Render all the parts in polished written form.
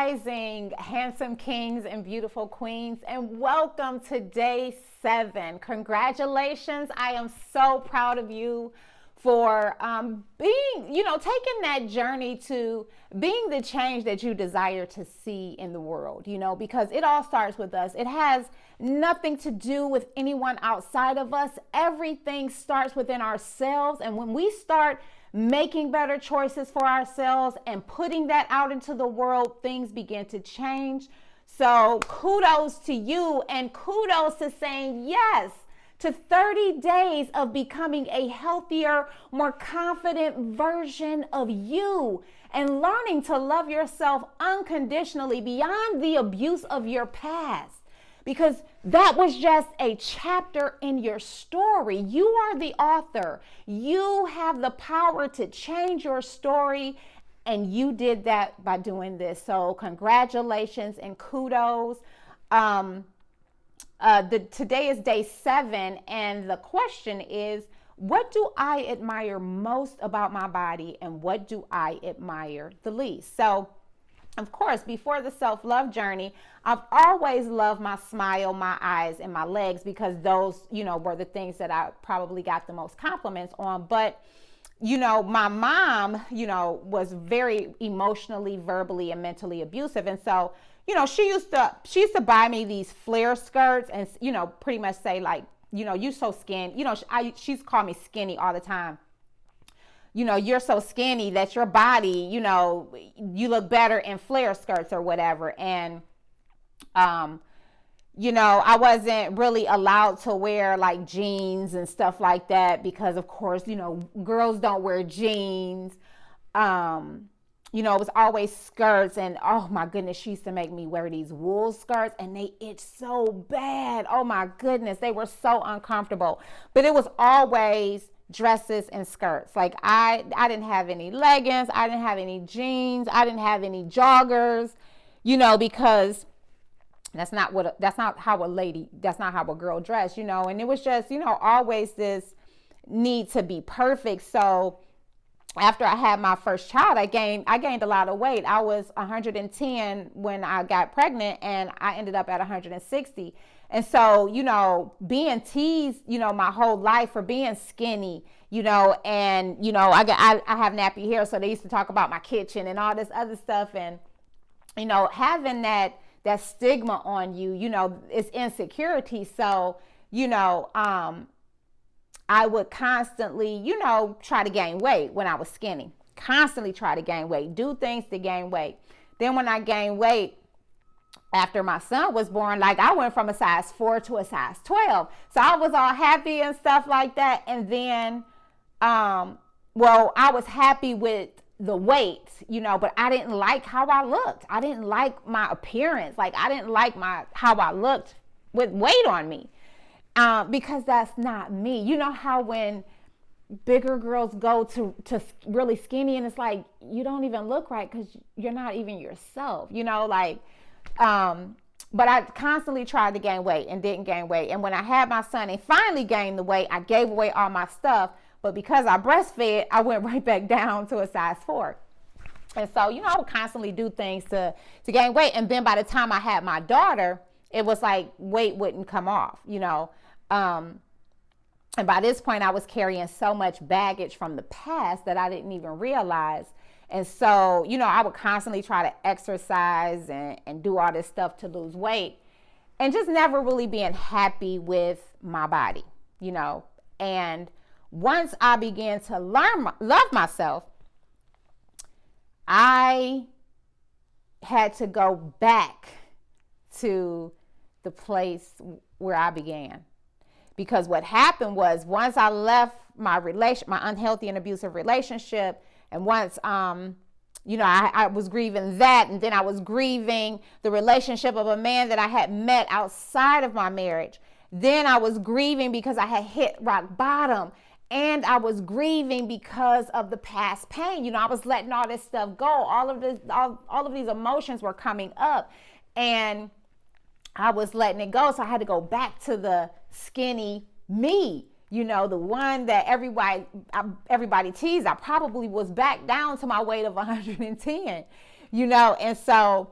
rising, handsome kings and beautiful queens, and welcome to day 7. Congratulations. I am so proud of you for taking that journey to being the change that you desire to see in the world, because it all starts with us. It has nothing to do with anyone outside of us. Everything starts within ourselves. And when we start making better choices for ourselves and putting that out into the world, things begin to change. So kudos to you, and kudos to saying yes to 30 days of becoming a healthier, more confident version of you and learning to love yourself unconditionally beyond the abuse of your past. Because that was just a chapter in your story. You are the author. You have the power to change your story, and you did that by doing this. So congratulations and kudos. Today is day 7, and the question is, what do I admire most about my body, and what do I admire the least? So, of course, before the self-love journey, I've always loved my smile, my eyes, and my legs, because those, were the things that I probably got the most compliments on. But, my mom, was very emotionally, verbally, and mentally abusive. And so, she used to buy me these flare skirts and, pretty much say like, you so skinny, she's called me skinny all the time. You're so skinny that your body, you look better in flare skirts or whatever. And, I wasn't really allowed to wear like jeans and stuff like that because, of course, girls don't wear jeans. It was always skirts, and oh my goodness, she used to make me wear these wool skirts, and they itch so bad. Oh my goodness, they were so uncomfortable. But it was always dresses and skirts. Like I didn't have any leggings, I didn't have any jeans, I didn't have any joggers, because that's not how a girl dressed, and it was just, always this need to be perfect. So after I had my first child, I gained a lot of weight. I was 110 when I got pregnant, and I ended up at 160. And so, being teased, my whole life for being skinny, and, I have nappy hair. So they used to talk about my kitchen and all this other stuff. And, having that stigma on you, it's insecurity. So, I would constantly, try to gain weight when I was skinny. Constantly try to gain weight, do things to gain weight. Then when I gained weight, after my son was born, like I went from a size 4 to a size 12. So I was all happy and stuff like that. And then, I was happy with the weight, but I didn't like how I looked. I didn't like my appearance. Like I didn't like how I looked with weight on me. Because that's not me. You know how when bigger girls go to really skinny, and it's like, you don't even look right because you're not even yourself, but I constantly tried to gain weight and didn't gain weight. And when I had my son and finally gained the weight, I gave away all my stuff. But because I breastfed, I went right back down to a size 4. And so, I would constantly do things to gain weight. And then by the time I had my daughter, it was like weight wouldn't come off, and by this point I was carrying so much baggage from the past that I didn't even realize. And so, I would constantly try to exercise and do all this stuff to lose weight, and just never really being happy with my body, and once I began to love myself, I had to go back to the place where I began. Because what happened was, once I left my unhealthy and abusive relationship, and once I was grieving that, and then I was grieving the relationship of a man that I had met outside of my marriage. Then I was grieving because I had hit rock bottom, and I was grieving because of the past pain. I was letting all this stuff go. All of these emotions were coming up, and I was letting it go. So I had to go back to the skinny me, the one that everybody teased. I probably was back down to my weight of 110, and so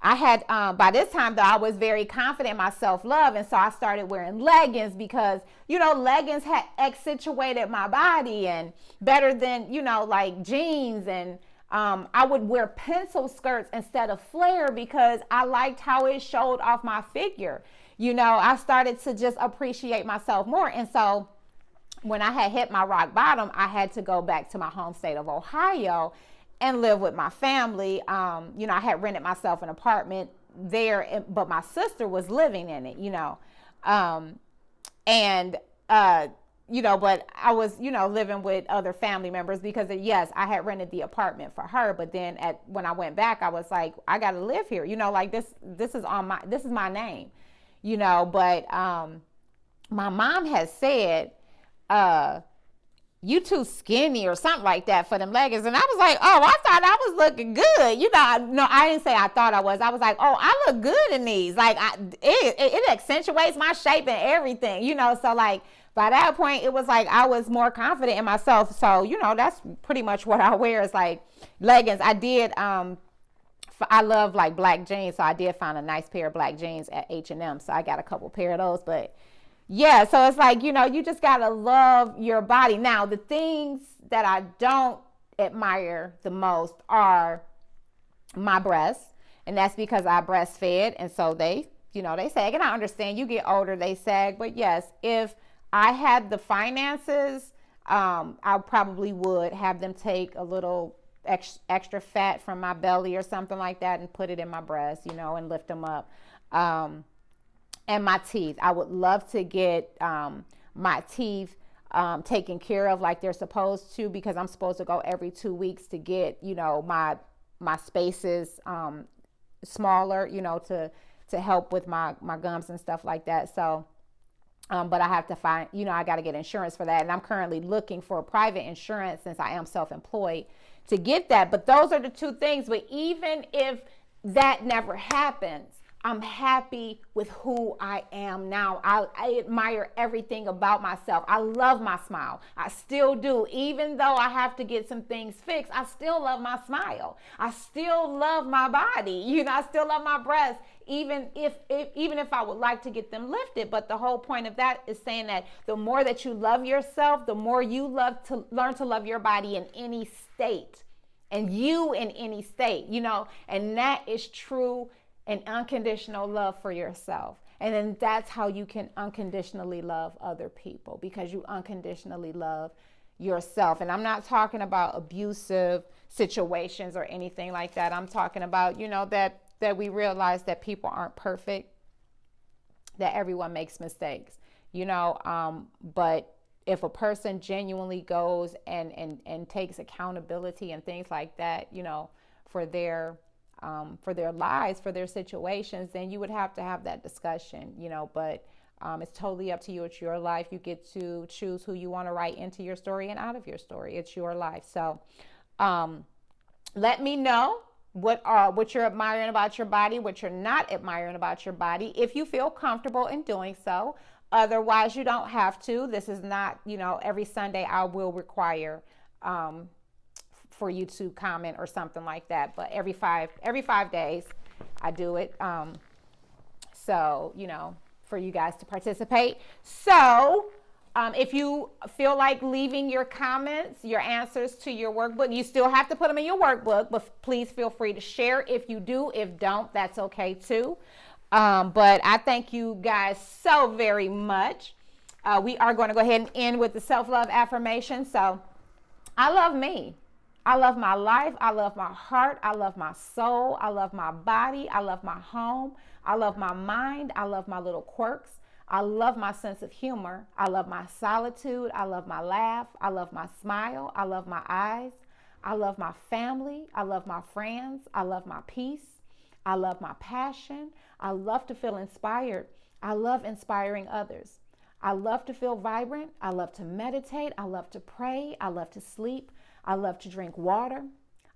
I had, by this time though, I was very confident in my self-love. And so I started wearing leggings because, leggings had accentuated my body and better than, like jeans. And I would wear pencil skirts instead of flare because I liked how it showed off my figure. I started to just appreciate myself more. And so when I had hit my rock bottom, I had to go back to my home state of Ohio and live with my family. I had rented myself an apartment there, but my sister was living in it, and, but I was, living with other family members because yes, I had rented the apartment for her. But then when I went back, I was like, I got to live here, like this is my name, but, my mom has said, you too skinny or something like that for them leggings. And I was like, oh, I thought I was looking good. No, I didn't say I thought I was. I was like, oh, I look good in these. Like it accentuates my shape and everything, so like by that point it was like I was more confident in myself. So, that's pretty much what I wear is like leggings. I did, I love like black jeans. So I did find a nice pair of black jeans at H&M. So I got a couple pair of those, but yeah, so it's like, you just got to love your body. Now, the things that I don't admire the most are my breasts. And that's because I breastfed. And so they sag. And I understand you get older, they sag. But yes, if I had the finances, I probably would have them take a little extra fat from my belly or something like that and put it in my breasts, and lift them up. And my teeth. I would love to get my teeth taken care of like they're supposed to, because I'm supposed to go every 2 weeks to get, my spaces smaller, to help with my gums and stuff like that. So, but I have to find, I got to get insurance for that. And I'm currently looking for private insurance since I am self-employed to get that. But those are the two things. But even if that never happens, I'm happy with who I am now. I admire everything about myself. I love my smile. I still do. Even though I have to get some things fixed, I still love my smile. I still love my body. I still love my breasts, even if I would like to get them lifted. But the whole point of that is saying that the more that you love yourself, the more you learn to love your body in any state, and you in any state, and that is true and unconditional love for yourself. And then that's how you can unconditionally love other people, because you unconditionally love yourself. And I'm not talking about abusive situations or anything like that. I'm talking about, that we realize that people aren't perfect, that everyone makes mistakes, but if a person genuinely goes and takes accountability and things like that, for their lives, for their situations, then you would have to have that discussion, but it's totally up to you. It's your life. You get to choose who you want to write into your story and out of your story. It's your life. So let me know what you're admiring about your body, what you're not admiring about your body, if you feel comfortable in doing so. Otherwise, you don't have to. This is not, every Sunday I will require for you to comment or something like that. But every five days I do it. So, for you guys to participate. So, if you feel like leaving your comments, your answers to your workbook, you still have to put them in your workbook, but please feel free to share if you do. If don't, that's okay too. But I thank you guys so very much. We are going to go ahead and end with the self-love affirmation. So, I love me. I love my life. I love my heart. I love my soul. I love my body. I love my home. I love my mind. I love my little quirks. I love my sense of humor. I love my solitude. I love my laugh. I love my smile. I love my eyes. I love my family. I love my friends. I love my peace. I love my passion. I love to feel inspired. I love inspiring others. I love to feel vibrant. I love to meditate. I love to pray. I love to sleep. I love to drink water.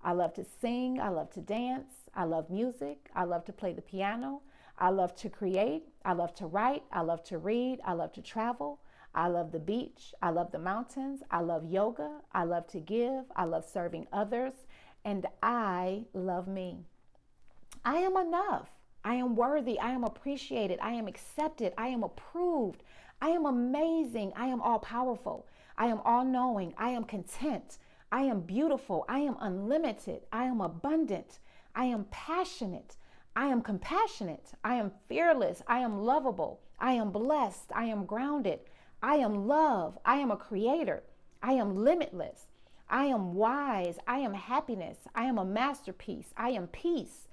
I love to sing. I love to dance. I love music. I love to play the piano. I love to create. I love to write. I love to read. I love to travel. I love the beach. I love the mountains. I love yoga. I love to give. I love serving others. And I love me. I am enough. I am worthy. I am appreciated. I am accepted. I am approved. I am amazing. I am all powerful. I am all knowing. I am content. I am beautiful. I am unlimited. I am abundant. I am passionate. I am compassionate. I am fearless. I am lovable. I am blessed. I am grounded. I am love. I am a creator. I am limitless. I am wise. I am happiness. I am a masterpiece. I am peace.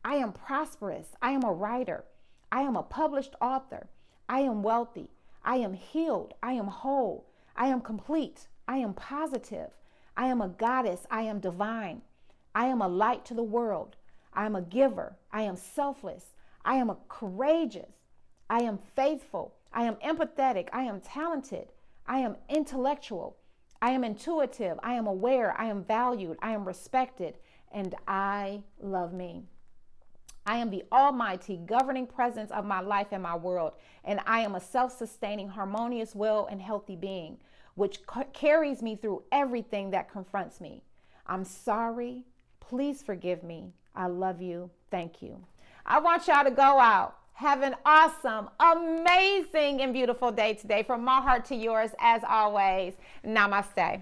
I am prosperous. I am a writer. I am a published author. I am wealthy. I am healed. I am whole. I am complete. I am positive. I am a goddess. I am divine. I am a light to the world. I am a giver. I am selfless. I am a courageous. I am faithful. I am empathetic. I am talented. I am intellectual. I am intuitive. I am aware. I am valued. I am respected. And I love me. I am the almighty governing presence of my life and my world. And I am a self-sustaining, harmonious, well, and healthy being, which carries me through everything that confronts me. I'm sorry. Please forgive me. I love you. Thank you. I want y'all to go out. Have an awesome, amazing, and beautiful day today. From my heart to yours, as always. Namaste.